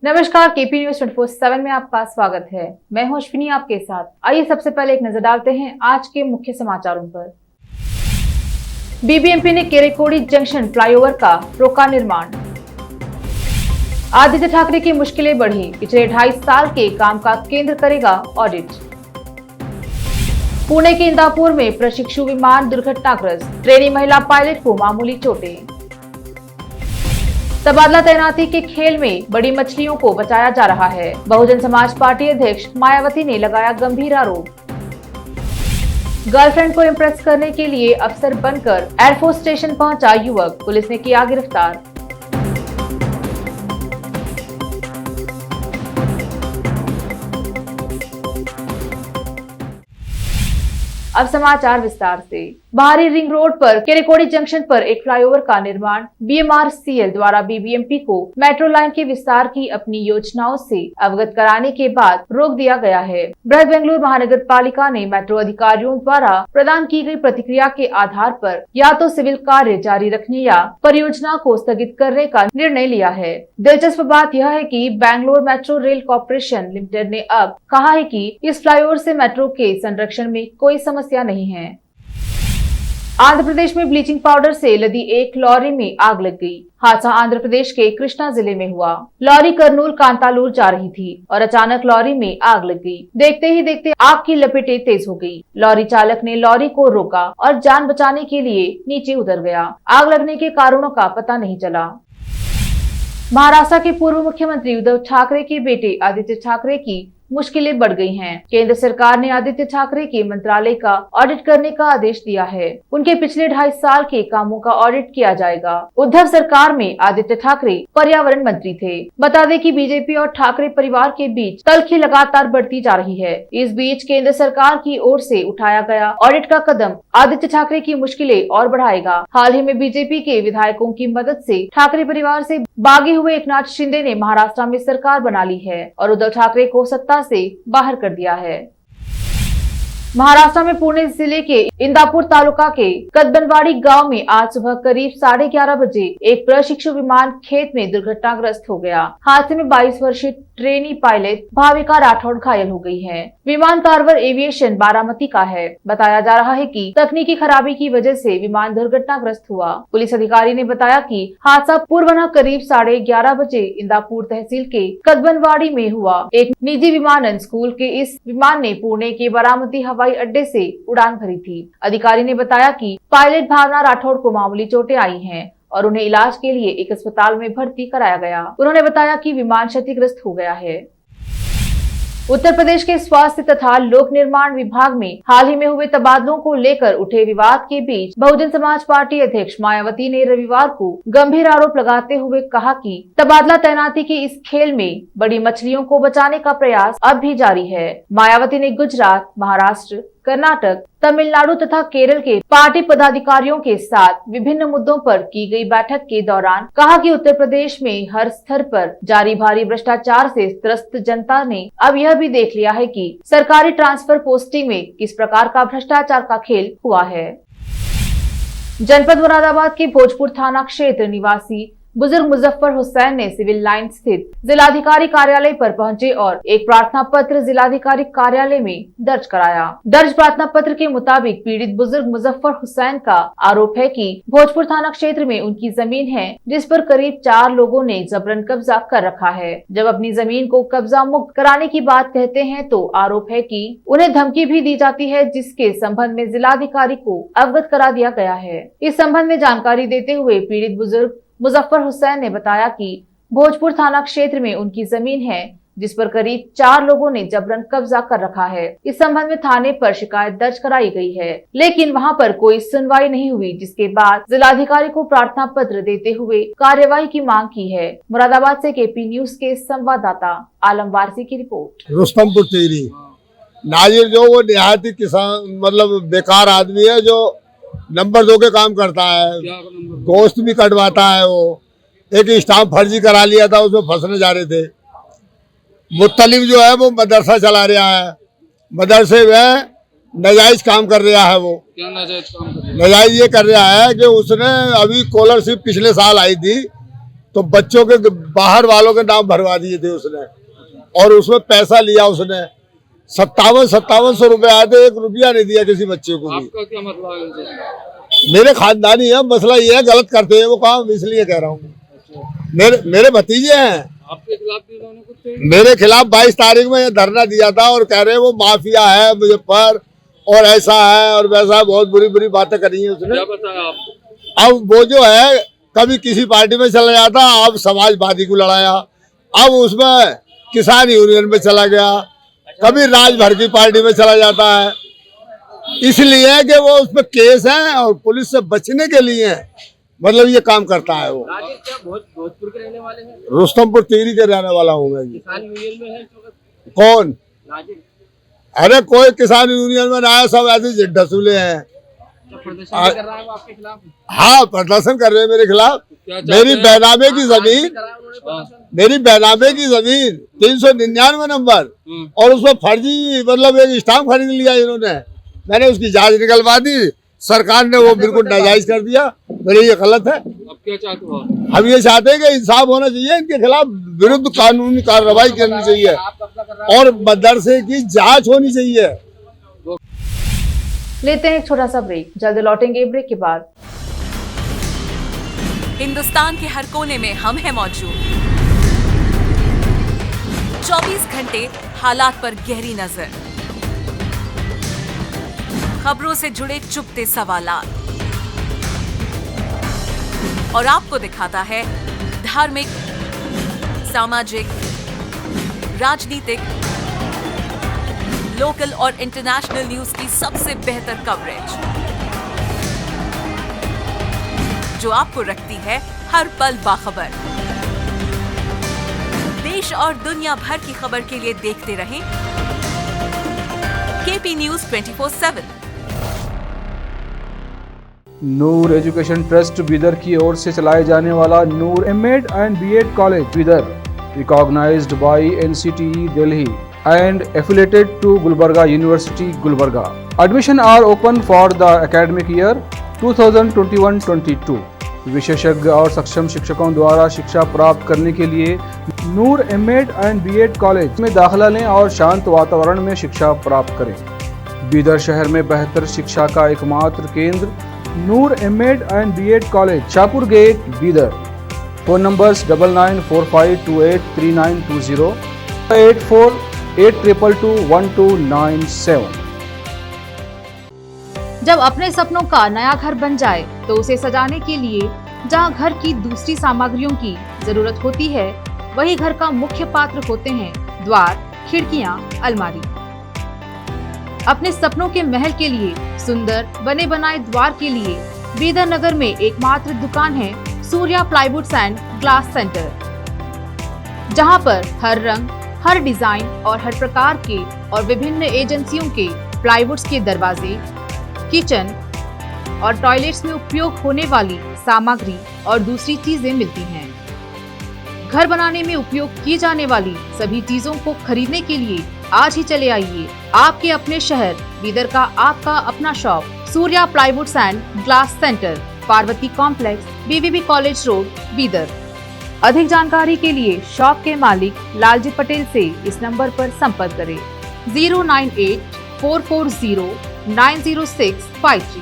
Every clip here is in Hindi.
नमस्कार, केपी न्यूज 24/7 में आपका स्वागत है। मैं हूं अश्विनी आपके साथ। आइए सबसे पहले एक नजर डालते हैं आज के मुख्य समाचारों पर। बीबीएमपी ने केरेकोड़ी जंक्शन फ्लाईओवर का रोका निर्माण। आदित्य ठाकरे की मुश्किलें बढ़ी, पिछले 2.5 साल के काम का केंद्र करेगा ऑडिट। पुणे के इंदापुर में प्रशिक्षु विमान दुर्घटनाग्रस्त, ट्रेनी महिला पायलट को मामूली चोटें। तबादला तैनाती के खेल में बड़ी मछलियों को बचाया जा रहा है, बहुजन समाज पार्टी अध्यक्ष मायावती ने लगाया गंभीर आरोप। गर्लफ्रेंड को इम्प्रेस करने के लिए अफसर बनकर एयरफोर्स स्टेशन पहुंचा युवक, पुलिस ने किया गिरफ्तार। अब समाचार विस्तार से। बाहरी रिंग रोड पर केरेकोड़ी जंक्शन पर एक फ्लाईओवर का निर्माण बीएमआरसीएल द्वारा बीबीएमपी को मेट्रो लाइन के विस्तार की अपनी योजनाओं से अवगत कराने के बाद रोक दिया गया है। बृहद बेंगलुरु महानगर पालिका ने मेट्रो अधिकारियों द्वारा प्रदान की गई प्रतिक्रिया के आधार पर या तो सिविल कार्य जारी रखने या परियोजना को स्थगित करने का निर्णय लिया है। दिलचस्प बात यह है कि Bangalore metro rail corporation limited ने अब कहा है कि इस फ्लाईओवर से मेट्रो के संरक्षण में कोई समस्या नहीं है। आंध्र प्रदेश में ब्लीचिंग पाउडर से लदी एक लॉरी में आग लग गई। हादसा आंध्र प्रदेश के कृष्णा जिले में हुआ। लॉरी कर्नूल कांतालूर जा रही थी और अचानक लॉरी में आग लग गई। देखते ही देखते आग की लपेटें तेज हो गई। लॉरी चालक ने लॉरी को रोका और जान बचाने के लिए नीचे उतर गया। आग लगने के कारणों का पता नहीं चला। महाराष्ट्र के पूर्व मुख्यमंत्री उद्धव ठाकरे के बेटे आदित्य ठाकरे की मुश्किलें बढ़ गई हैं। केंद्र सरकार ने आदित्य ठाकरे के मंत्रालय का ऑडिट करने का आदेश दिया है। उनके पिछले 2.5 साल के कामों का ऑडिट किया जाएगा। उद्धव सरकार में आदित्य ठाकरे पर्यावरण मंत्री थे। बता दें कि बीजेपी और ठाकरे परिवार के बीच तल्खी लगातार बढ़ती जा रही है। इस बीच केंद्र सरकार की ओर से उठाया गया ऑडिट का कदम आदित्य ठाकरे की मुश्किलें और बढ़ाएगा। हाल ही में बीजेपी के विधायकों की मदद से ठाकरे परिवार से भागे हुए एकनाथ शिंदे ने महाराष्ट्र में सरकार बना ली है और उद्धव ठाकरे को सत्ता से बाहर कर दिया है। महाराष्ट्र में पुणे जिले के इंदापुर तालुका के कदबनवाड़ी गांव में आज सुबह करीब 11:30 बजे एक प्रशिक्षु विमान खेत में दुर्घटनाग्रस्त हो गया। हादसे में 22 वर्षीय ट्रेनी पायलट भाविका राठौड़ घायल हो गई है। विमान कार्वर एविएशन बारामती का है। बताया जा रहा है कि तकनीकी खराबी की वजह से विमान दुर्घटनाग्रस्त हुआ। पुलिस अधिकारी ने बताया कि हादसा पूर्वाह्न करीब 11:30 बजे इंदापुर तहसील के कदबनवाड़ी में हुआ। एक निजी विमानन स्कूल के इस विमान ने पुणे के बारामती हवाई अड्डे से उड़ान भरी थी। अधिकारी ने बताया कि पायलट भावना राठौड़ को मामूली चोटें आई हैं और उन्हें इलाज के लिए एक अस्पताल में भर्ती कराया गया। उन्होंने बताया कि विमान क्षतिग्रस्त हो गया है। उत्तर प्रदेश के स्वास्थ्य तथा लोक निर्माण विभाग में हाल ही में हुए तबादलों को लेकर उठे विवाद के बीच बहुजन समाज पार्टी अध्यक्ष मायावती ने रविवार को गंभीर आरोप लगाते हुए कहा कि तबादला तैनाती के इस खेल में बड़ी मछलियों को बचाने का प्रयास अब भी जारी है। मायावती ने गुजरात, महाराष्ट्र, कर्नाटक, तमिलनाडु तथा केरल के पार्टी पदाधिकारियों के साथ विभिन्न मुद्दों पर की गई बैठक के दौरान कहा कि उत्तर प्रदेश में हर स्तर पर जारी भारी भ्रष्टाचार से त्रस्त जनता ने अब यह भी देख लिया है कि सरकारी ट्रांसफर पोस्टिंग में किस प्रकार का भ्रष्टाचार का खेल हुआ है। जनपद मुरादाबाद के भोजपुर थाना क्षेत्र निवासी बुजुर्ग मुजफ्फर हुसैन ने सिविल लाइन स्थित जिलाधिकारी कार्यालय पर पहुंचे और एक प्रार्थना पत्र जिलाधिकारी कार्यालय में दर्ज कराया। दर्ज प्रार्थना पत्र के मुताबिक पीड़ित बुजुर्ग मुजफ्फर हुसैन का आरोप है कि भोजपुर थाना क्षेत्र में उनकी जमीन है जिस पर करीब 4 लोगों ने जबरन कब्जा कर रखा है। जब अपनी जमीन को कब्जा मुक्त कराने की बात कहते हैं तो आरोप है कि उन्हें धमकी भी दी जाती है, जिसके संबंध में जिलाधिकारी को अवगत करा दिया गया है। इस संबंध में जानकारी देते हुए पीड़ित बुजुर्ग मुजफ्फर हुसैन ने बताया कि भोजपुर थाना क्षेत्र में उनकी जमीन है जिस पर करीब 4 लोगों ने जबरन कब्जा कर रखा है। इस संबंध में थाने पर शिकायत दर्ज कराई गई है, लेकिन वहां पर कोई सुनवाई नहीं हुई, जिसके बाद जिलाधिकारी को प्रार्थना पत्र देते हुए कार्यवाही की मांग की है। मुरादाबाद से केपी न्यूज के संवाददाता आलम वारसी की रिपोर्ट। रुस्तमपुर टेरी नाजिर जो वो देहाती किसान मतलब बेकार आदमी है जो नंबर 2 के काम करता है, गोश्त भी कटवाता है। वो एक स्टाम्प फर्जी करा लिया था, उसमें फंसने जा रहे थे। मुत्तलिब जो है वो मदरसा चला रहा है, मदरसे में नाजायज काम कर रहा है। वो क्या नाजायज काम कर रहा है? नाजायज ये कर रहा है कि उसने अभी स्कॉलरशिप पिछले साल आई थी तो बच्चों के बाहर वालों के नाम भरवा दिए थे उसने, और उसमें पैसा लिया उसने 5700 रुपए आए थे, 1 रुपया नहीं दिया किसी बच्चे को भी। आपका क्या मतलब है उनसे? मेरे खानदानी है, मसला ये है गलत करते हैं वो काम, इसलिए कह रहा हूँ। मेरे भतीजे हैं। आपके खिलाफ भी उन्होंने कुछ मेरे खिलाफ 22 तारीख में ये धरना दिया था और कह रहे हैं वो माफिया है मुझे पर, और ऐसा है और वैसा है, बहुत बुरी बुरी बातें करी है उसने। क्या बताया आपको? अब वो जो है कभी किसी पार्टी में चला जाता, अब समाजवादी को लड़ाया, अब उसमें किसान यूनियन में चला गया, कभी राजभर की पार्टी में चला जाता है। इसलिए कि वो उसमें केस है और पुलिस से बचने के लिए मतलब ये काम करता है वो। राजेश क्या भोजपुर के रहने वाले हैं? रुस्तमपुर टिहरी के रहने वाला हूँ मैं जी। किसान यूनियन में है इस वक्त कौन? राजेश? अरे कोई किसान यूनियन में ना आया, सब ऐसे ढसूले हैं। क्या प्रदर्शन भी कर रहा है वो आपके खिलाफ? हाँ, प्रदर्शन कर रहे हैं मेरे खिलाफ। क्या चाहते मेरी हैं? बैनामे की जमीन, करा उन्होंने प्रदर्शन? मेरी बैनामे की जमीन 399 नंबर, और उसमें फर्जी मतलब एक स्टाम्प खरीद लिया इन्होंने। मैंने उसकी जांच निकलवा दी, सरकार ने वो बिल्कुल नाजायज कर दिया। मेरे ये गलत है। अब क्या चाहते हो? हम ये चाहते हैं कि इंसाफ होना चाहिए, इनके खिलाफ विरुद्ध कानूनी कार्रवाई करनी चाहिए आप कब्जा कर रहा और मदरसे की जांच होनी चाहिए। लेते हैं एक छोटा सा ब्रेक, जल्द लौटेंगे ब्रेक के बाद। हिंदुस्तान के हर कोने में हम हैं मौजूद। 24 घंटे हालात पर गहरी नजर, खबरों से जुड़े चुपते सवालात, और आपको दिखाता है धार्मिक, सामाजिक, राजनीतिक, लोकल और इंटरनेशनल न्यूज की सबसे बेहतर कवरेज, जो आपको रखती है हर पल बाखबर। देश और दुनिया भर की खबर के लिए देखते रहें KP news 24/7। Noor education trust Bidar की ओर से चलाए जाने वाला Noor MEd and BEd college Bidar, recognised by NCTE Delhi and affiliated to Gulbarga University, Gulbarga. Admission are open for the academic year 2021-22. विशेषज्ञ और सक्षम शिक्षकों द्वारा शिक्षा प्राप्त करने के लिए नूर एमएड एंड बीएड कॉलेज में दाखिला लें और शांत वातावरण में शिक्षा प्राप्त करें। बीदर शहर में बेहतर शिक्षा का एकमात्र केंद्र Noor MEd and BEd college, Shahpur gate, Bidar. Phone numbers 9945283920, 8482221297। जब अपने सपनों का नया घर बन जाए तो उसे सजाने के लिए जहां घर की दूसरी सामग्रियों की जरूरत होती है, वही घर का मुख्य पात्र होते हैं द्वार, खिड़कियां, अलमारी। अपने सपनों के महल के लिए सुंदर बने बनाए द्वार के लिए बीदर नगर में एकमात्र दुकान है Surya plywoods and glass centre, जहां पर हर रंग, हर डिजाइन और हर प्रकार के और विभिन्न एजेंसियों के प्लाईवुड्स के दरवाजे, किचन और टॉयलेट्स में उपयोग होने वाली सामग्री और दूसरी चीजें मिलती हैं। घर बनाने में उपयोग की जाने वाली सभी चीजों को खरीदने के लिए आज ही चले आइए आपके अपने शहर बीदर का आपका अपना shop Surya plywoods and glass centre, Parvati complex, BVB college road, Bidar. अधिक जानकारी के लिए शॉप के मालिक लालजी पटेल से इस नंबर पर संपर्क करें 098-440-90653।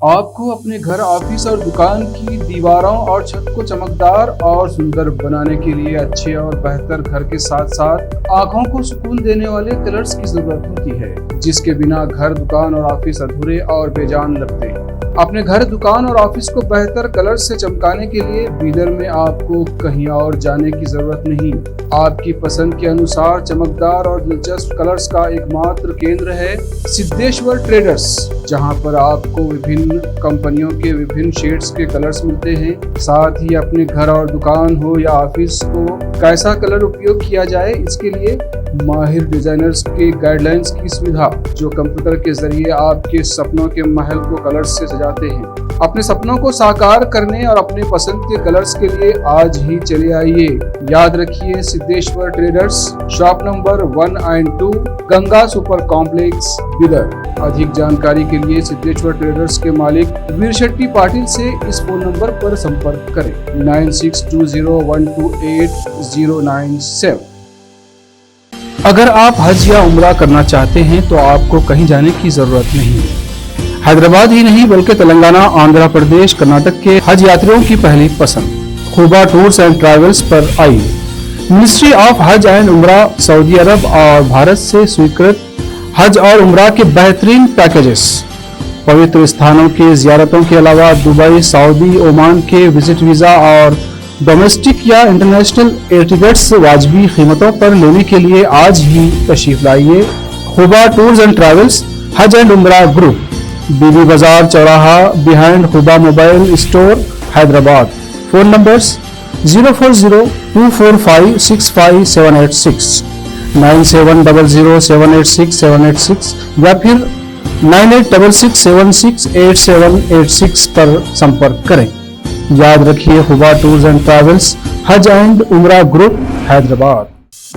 आपको अपने घर, ऑफिस और दुकान की दीवारों और छत को चमकदार और सुंदर बनाने के लिए अच्छे और बेहतर घर के साथ साथ आंखों को सुकून देने वाले कलर्स की जरूरत होती है, जिसके बिना घर, दुकान और ऑफिस अधूरे और बेजान लगते हैं। अपने घर, दुकान और ऑफिस को बेहतर कलर से चमकाने के लिए बीदर में आपको कहीं और जाने की जरूरत नहीं। आपकी पसंद के अनुसार चमकदार और दिलचस्प कलर्स का एकमात्र केंद्र है सिद्धेश्वर ट्रेडर्स, जहां पर आपको विभिन्न कंपनियों के विभिन्न शेड्स के कलर्स मिलते हैं। साथ ही अपने घर और दुकान हो या ऑफिस को कैसा कलर उपयोग किया जाए, इसके लिए माहिर डिजाइनर्स के गाइडलाइंस की सुविधा, जो कंप्यूटर के जरिए आपके सपनों के महल को कलर से सजाते हैं। अपने सपनों को साकार करने और अपने पसंद के कलर्स के लिए आज ही चले आइए। याद रखिए, Siddheshwar traders, shop number 1 and 2, Ganga super complex, Bidar. अधिक जानकारी के लिए सिद्धेश्वर ट्रेडर्स के मालिक वीर शेट्टी पाटिल से इस फोन नंबर पर संपर्क करें 9620128097। अगर आप हज या उम्रा करना चाहते हैं तो आपको कहीं जाने की जरूरत नहीं है। हैदराबाद ही नहीं बल्कि तेलंगाना, आंध्र प्रदेश, कर्नाटक के हज यात्रियों की पहली पसंद खुबा टूर्स एंड ट्रैवल्स पर आइए। मिनिस्ट्री ऑफ हज एंड उम्रा, सऊदी अरब और भारत से स्वीकृत हज और उम्रा के बेहतरीन पैकेजेस, पवित्र स्थानों के जियारतों के अलावा दुबई, सऊदी, ओमान के विजिट वीजा और डोमेस्टिक या इंटरनेशनल एयर टिकट्स वाजबी कीमतों पर लेने के लिए आज ही तशरीफ लाइए। खुबा टूर्स एंड ट्रैवल्स, हज एंड उम्रा ग्रुप, बीबी बाजार चौराहा, behind Khuba mobile store, Hyderabad. Phone numbers 0402456586, 9700786786 या फिर 9866768786 पर संपर्क करें। याद रखिए, खुबा टूर्स एंड ट्रैवल्स, हज एंड उम्रा ग्रुप, हैदराबाद।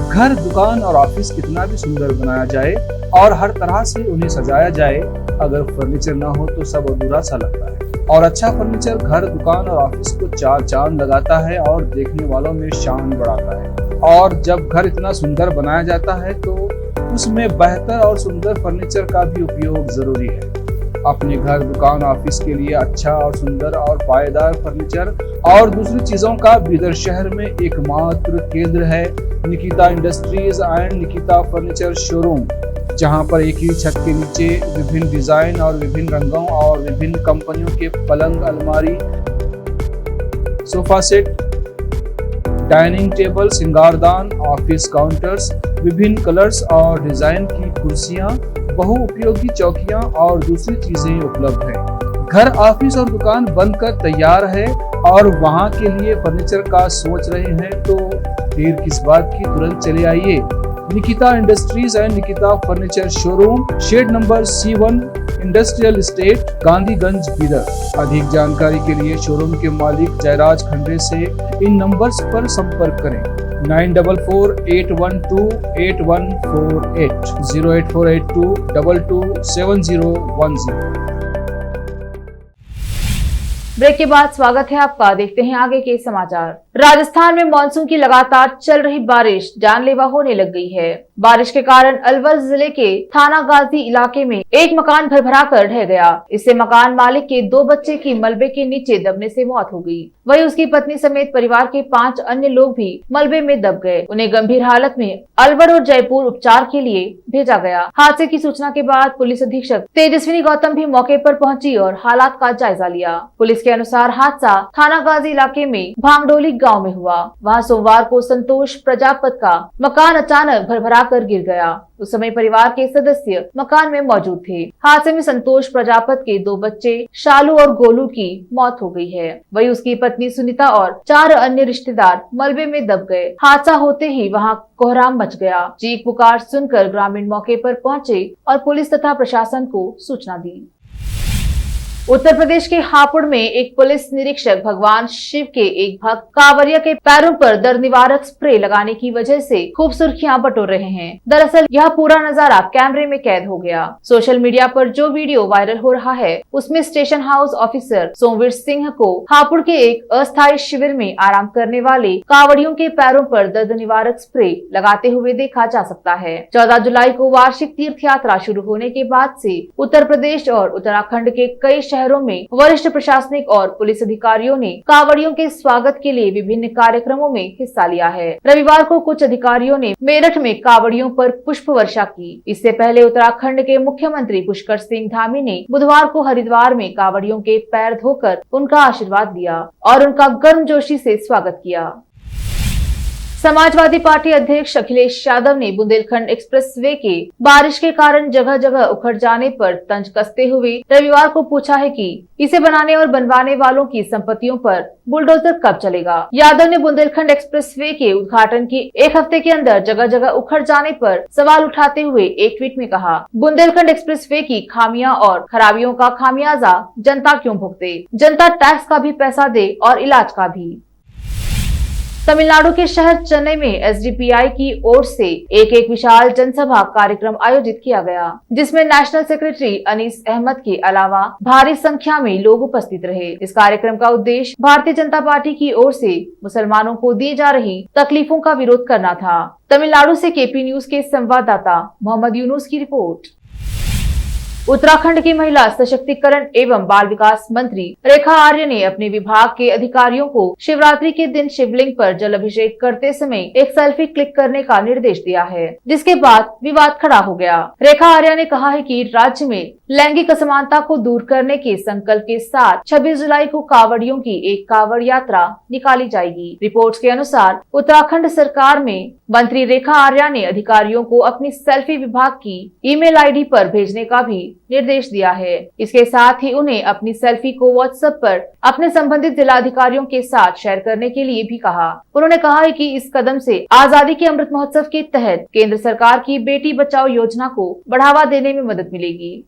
घर, दुकान और ऑफिस कितना भी सुंदर बनाया जाए और हर तरह से उन्हें सजाया जाए, अगर फर्नीचर ना हो तो सब अधूरा सा लगता है। और अच्छा फर्नीचर घर, दुकान और ऑफिस को 4 चांद लगाता है और देखने वालों में शान बढ़ाता है। और जब घर इतना सुंदर बनाया जाता है तो उसमें बेहतर और सुंदर फर्नीचर का भी उपयोग जरूरी है। अपने घर, दुकान, ऑफिस के लिए अच्छा और सुंदर और पायदार फर्नीचर और दूसरी चीजों का बिदर शहर में एकमात्र केंद्र है Nikita industries and Nikita furniture showroom, जहां पर एक ही छत के नीचे विभिन्न डिजाइन और विभिन्न रंगों और विभिन्न कंपनियों के पलंग, अलमारी, सोफा सेट, डाइनिंग टेबल, सिंगारदान, ऑफिस काउंटर्स, विभिन्न कलर्स और डिजाइन की कुर्सियां, बहुउपयोगी चौकियां और दूसरी चीजें उपलब्ध हैं। घर, ऑफिस और दुकान बनकर तैयार है और वहां के लिए फर्नीचर का सोच रहे हैं तो देर किस बात की, तुरंत चले आइए। Nikita industries and Nikita furniture showroom, shed number C1, industrial estate, Gandhiganj, Bidar. अधिक जानकारी के लिए शोरूम के मालिक जयराज खंडे से इन नंबर्स पर संपर्क करें 9448128148, 08482227010। ब्रेक के बाद स्वागत है आपका। देखते हैं आगे के समाचार। राजस्थान में मानसून की लगातार चल रही बारिश जानलेवा होने लग गई है। बारिश के कारण अलवर जिले के थाना गाजी इलाके में एक मकान भरभरा कर ढह गया। इससे मकान मालिक के 2 बच्चे की मलबे के नीचे दबने से मौत हो गई। वहीं उसकी पत्नी समेत परिवार के 5 अन्य लोग भी मलबे में दब गए। उन्हें गंभीर हालत में अलवर और जयपुर उपचार के लिए भेजा गया। हादसे की सूचना के बाद पुलिस अधीक्षक तेजस्विनी गौतम भी मौके पर पहुंची और हालात का जायजा लिया। पुलिस के अनुसार हादसा थाना गाजी इलाके में भांगडोली गांव में हुआ। वहां सोमवार को संतोष प्रजापत का मकान अचानक भरभरा कर गिर गया। उस समय परिवार के सदस्य मकान में मौजूद थे। हादसे में संतोष प्रजापत के 2 बच्चे शालू और गोलू की मौत हो गई है। वहीं उसकी पत्नी सुनीता और 4 अन्य रिश्तेदार मलबे में दब गए। हादसा होते ही वहां कोहराम मच गया। चीख पुकार सुनकर ग्रामीण मौके पर पहुंचे और पुलिस तथा प्रशासन को सूचना दी। उत्तर प्रदेश के हापुड़ में एक पुलिस निरीक्षक भगवान शिव के एक भक्त कांवरिया के पैरों पर दर्द निवारक स्प्रे लगाने की वजह से खूब सुर्खियां बटोर रहे हैं। दरअसल यह पूरा नजारा कैमरे में कैद हो गया। सोशल मीडिया पर जो वीडियो वायरल हो रहा है उसमें station house officer Somvir Singh को हापुड़ के एक अस्थायी शिविर में आराम करने वाले कांवड़ियों के पैरों पर दर्द निवारक स्प्रे लगाते हुए देखा जा सकता है। 14 जुलाई को वार्षिक तीर्थ यात्रा शुरू होने के बाद से उत्तर प्रदेश और उत्तराखंड के कई शहरों में वरिष्ठ प्रशासनिक और पुलिस अधिकारियों ने कांवड़ियों के स्वागत के लिए विभिन्न कार्यक्रमों में हिस्सा लिया है। रविवार को कुछ अधिकारियों ने मेरठ में कांवड़ियों पर पुष्प वर्षा की। इससे पहले उत्तराखंड के मुख्यमंत्री पुष्कर सिंह धामी ने बुधवार को हरिद्वार में कांवड़ियों के पैर धोकर उनका आशीर्वाद दिया और उनका गर्मजोशी से स्वागत किया। समाजवादी पार्टी अध्यक्ष अखिलेश यादव ने बुंदेलखंड एक्सप्रेसवे के बारिश के कारण जगह जगह उखड़ जाने पर तंज कसते हुए रविवार को पूछा है कि इसे बनाने और बनवाने वालों की संपत्तियों पर बुलडोजर कब चलेगा। यादव ने बुंदेलखंड एक्सप्रेसवे के उद्घाटन के एक हफ्ते के अंदर जगह जगह उखड़ जाने पर सवाल उठाते हुए एक ट्वीट में कहा, बुंदेलखंड एक्सप्रेसवे की खामियां और खराबियों का खामियाजा जनता क्यों भुगते? जनता टैक्स का भी पैसा दे और इलाज का भी। तमिलनाडु के शहर चेन्नई में एसडीपीआई की ओर से एक विशाल जनसभा कार्यक्रम आयोजित किया गया, जिसमें नेशनल सेक्रेटरी अनीस अहमद के अलावा भारी संख्या में लोग उपस्थित रहे। इस कार्यक्रम का उद्देश्य भारतीय जनता पार्टी की ओर से मुसलमानों को दी जा रही तकलीफों का विरोध करना था। तमिलनाडु से केपी न्यूज के संवाददाता मोहम्मद यूनुस की रिपोर्ट। उत्तराखंड की महिला सशक्तिकरण एवं बाल विकास मंत्री रेखा आर्य ने अपने विभाग के अधिकारियों को शिवरात्रि के दिन शिवलिंग पर जल अभिषेक करते समय एक सेल्फी क्लिक करने का निर्देश दिया है, जिसके बाद विवाद खड़ा हो गया। रेखा आर्य ने कहा है कि राज्य में लैंगिक असमानता को दूर करने के संकल्प के साथ 26 जुलाई को कांवड़ियों की एक कांवड़ यात्रा निकाली जाएगी। रिपोर्ट्स के अनुसार उत्तराखंड सरकार में मंत्री रेखा आर्य ने अधिकारियों को अपनी सेल्फी विभाग की ईमेल आईडी पर भेजने का भी निर्देश दिया है। इसके साथ ही उन्हें अपनी सेल्फी को व्हाट्सएप पर अपने संबंधित जिलाधिकारियों के साथ शेयर करने के लिए भी कहा। उन्होंने कहा है कि इस कदम से आजादी के अमृत महोत्सव के तहत केंद्र सरकार की बेटी बचाओ योजना को बढ़ावा देने में मदद मिलेगी।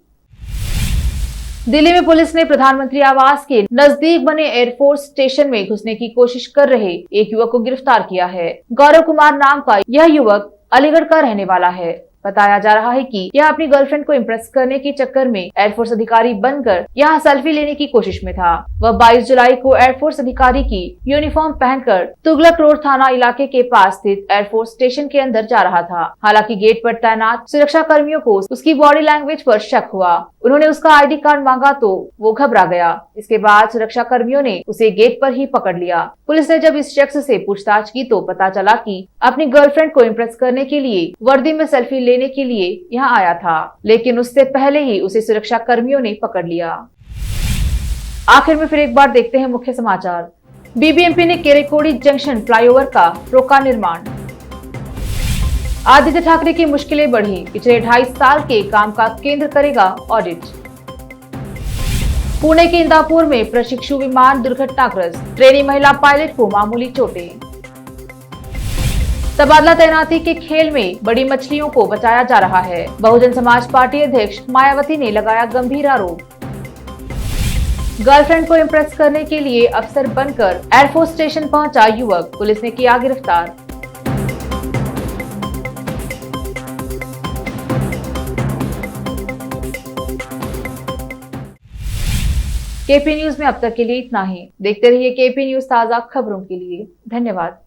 दिल्ली में पुलिस ने प्रधानमंत्री आवास के नजदीक बने एयरफोर्स स्टेशन में घुसने की कोशिश कर रहे एक युवक को गिरफ्तार किया है। गौरव कुमार नाम का यह युवक अलीगढ़ का रहने वाला है। बताया जा रहा है कि यह अपनी गर्लफ्रेंड को इम्प्रेस करने के चक्कर में एयरफोर्स अधिकारी बनकर यहां सेल्फी लेने की कोशिश में था। वह 22 जुलाई को एयरफोर्स अधिकारी की यूनिफॉर्म पहनकर तुगलक रोड थाना इलाके के पास स्थित एयरफोर्स स्टेशन के अंदर जा रहा था। हालांकि गेट पर तैनात सुरक्षा कर्मियों को उसकी बॉडी लैंग्वेज पर शक हुआ। उन्होंने उसका आईडी कार्ड मांगा तो वो घबरा गया। इसके बाद सुरक्षा कर्मियों ने उसे गेट पर ही पकड़ लिया। पुलिस ने जब इस शख्स से पूछताछ की तो पता चला कि अपनी गर्लफ्रेंड को इम्प्रेस करने के लिए वर्दी में सेल्फी लेने के लिए यहाँ आया था, लेकिन उससे पहले ही उसे सुरक्षा कर्मियों ने पकड़ लिया। आखिर में फिर एक बार देखते हैं मुख्य समाचार। बीबीएमपी ने केरेकोड़ी जंक्शन फ्लाईओवर का रोका निर्माण। आदित्य ठाकरे की मुश्किलें बढ़ी, पिछले 2.5 साल के काम का केंद्र करेगा ऑडिट। पुणे के इंदापुर में प्रशिक्षु विमान दुर्घटनाग्रस्त, ट्रेनी महिला पायलट को मामूली चोटें। तबादला तैनाती के खेल में बड़ी मछलियों को बचाया जा रहा है, बहुजन समाज पार्टी अध्यक्ष मायावती ने लगाया गंभीर आरोप। गर्लफ्रेंड को इम्प्रेस करने के लिए अफसर बनकर एयरफोर्स स्टेशन पहुंचा युवक, पुलिस ने किया गिरफ्तार। केपी न्यूज में अब तक के लिए इतना ही। देखते रहिए केपी न्यूज ताजा खबरों के लिए। धन्यवाद।